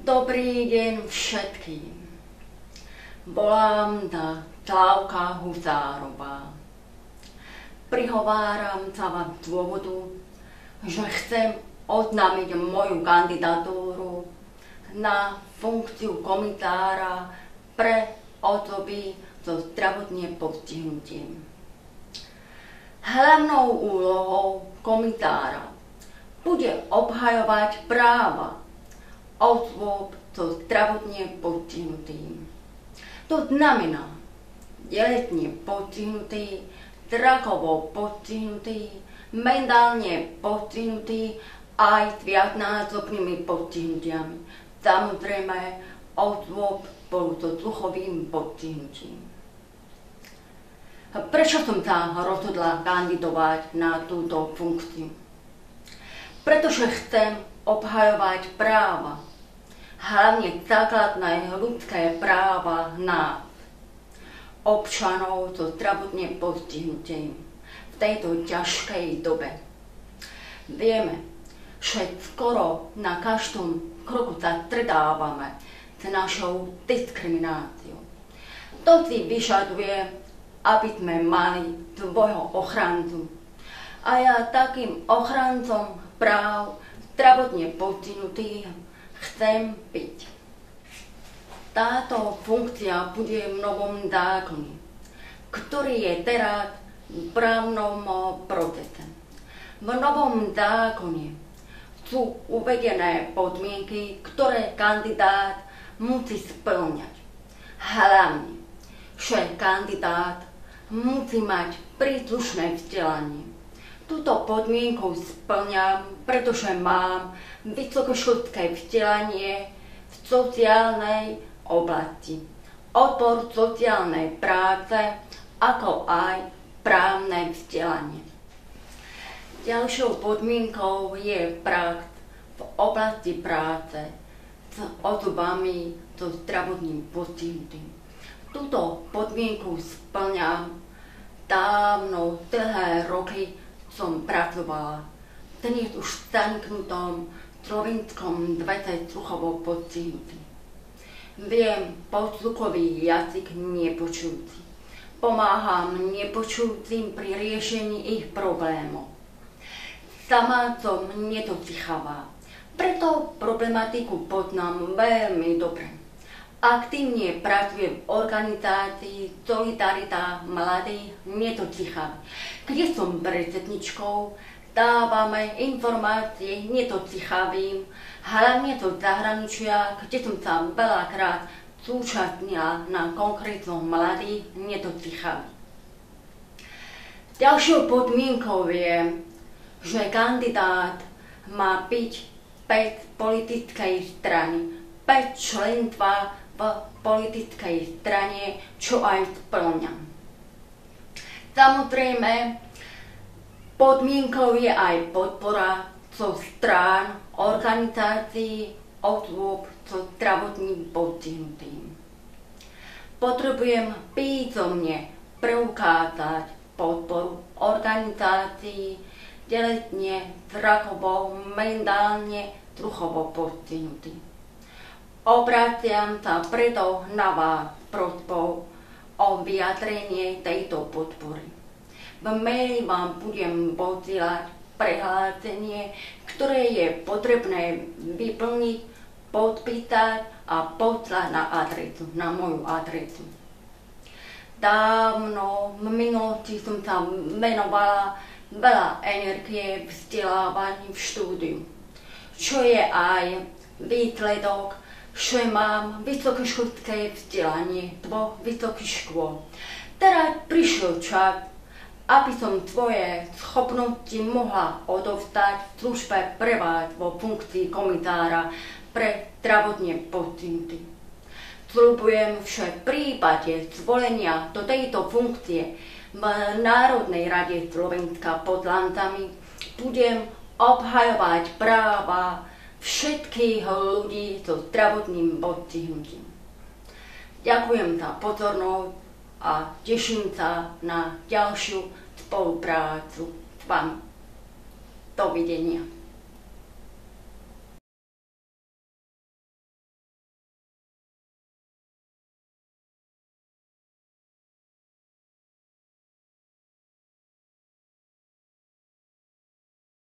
Dobrý deň všetkým. Volám sa Klávka Husárová. Prihováram sa vám z dôvodu, že chcem oznámiť moju kandidatúru na funkciu komisára pre osoby so zdravotným postihnutím. Hlavnou úlohou komisára bude obhajovať práva osôb so zdravotným postihnutím. To znamená telesne postihnutý, zrakovo postihnutý, mentálne postihnutý aj s viacnásobnými postihnutiami. Samozrejme osôb spolu so sluchovým postihnutím. Prečo som sa rozhodla kandidovať na túto funkciu? Pretože chcem obhajovať práva, hlavne základné ľudské práva nás, občanov so zdravotným postihnutím v tejto ťažkej dobe. Vieme, že skoro na každom kroku sa stretávame s našou diskrimináciou. To si vyžaduje, aby sme mali svojho ochrancu. A ja takým ochrancom práv zdravotne postihnutých chcem byť. Táto funkcia bude v novom zákone, ktorý je teraz v právnom procese. V novom zákone sú uvedené podmienky, ktoré kandidát musí spĺňať. Hlavne, že kandidát musí mať príslušné vzdelanie. Túto podmienku spĺňam, pretože mám vysokoškolské vzdelanie v sociálnej oblasti, odbor sociálnej práce, ako aj právne vzdelanie. Ďalšou podmienkou je prax v oblasti práce s osobami so zdravotným postihnutím. Túto podmienku spĺňam dávno, dlhé roky som pracovala dnes už v zaniknutom Slovinskom dvete sluchovo postihnutí. Viem podsluchový jazyk nepočujúci. Pomáham nepočujúcim pri riešení ich problémov. Sama som nedocichavá, preto problematiku poznám veľmi dobre. Aktívne pracujem v organizácii Solidarita mladých nedocichavých, kde som predsedničkou. Dávame informácie nedocichavým, hlavne do zahraničia, kde som sa veľakrát zúčastnila na konkrétnom mladých nedocichavých. Ďalšou podmienkou je, že kandidát má byť 5 politickej strany, 5 členstva v politickej strane, čo aj spĺňam. Samozrejme, podmienkou je aj podpora zo strán organizácií osôb so zdravotným postihnutím. Potrebujem písomne preukázať podporu organizácií telesne, zrakovo, mentálne, sluchovo postihnutých. Obraciam sa preto na vás prosbou o vyjadrenie tejto podpory. V maili vám budem posielať prehlásenie, ktoré je potrebné vyplniť, podpísať a poslať na adresu, na moju adresu. Dávno v minulosti som sa venovala veľa energie v vzdelávaní v štúdiu, čo je aj výsledok, že mám vysokoškolské vzdelanie 2 vysokých škôl. Teraz prišiel čas, aby som svoje schopnosti mohla odovzdať v službe pre vás vo funkcii komisára pre zdravotne postihnutých. Sľubujem, že v prípade zvolenia do tejto funkcie v Národnej rade Slovenska poslancami budem obhajovať práva všetkých ľudí so zdravotným postihnutím. Ďakujem za pozornosť a teším sa na ďalšiu spoluprácu s vami. Dovidenia.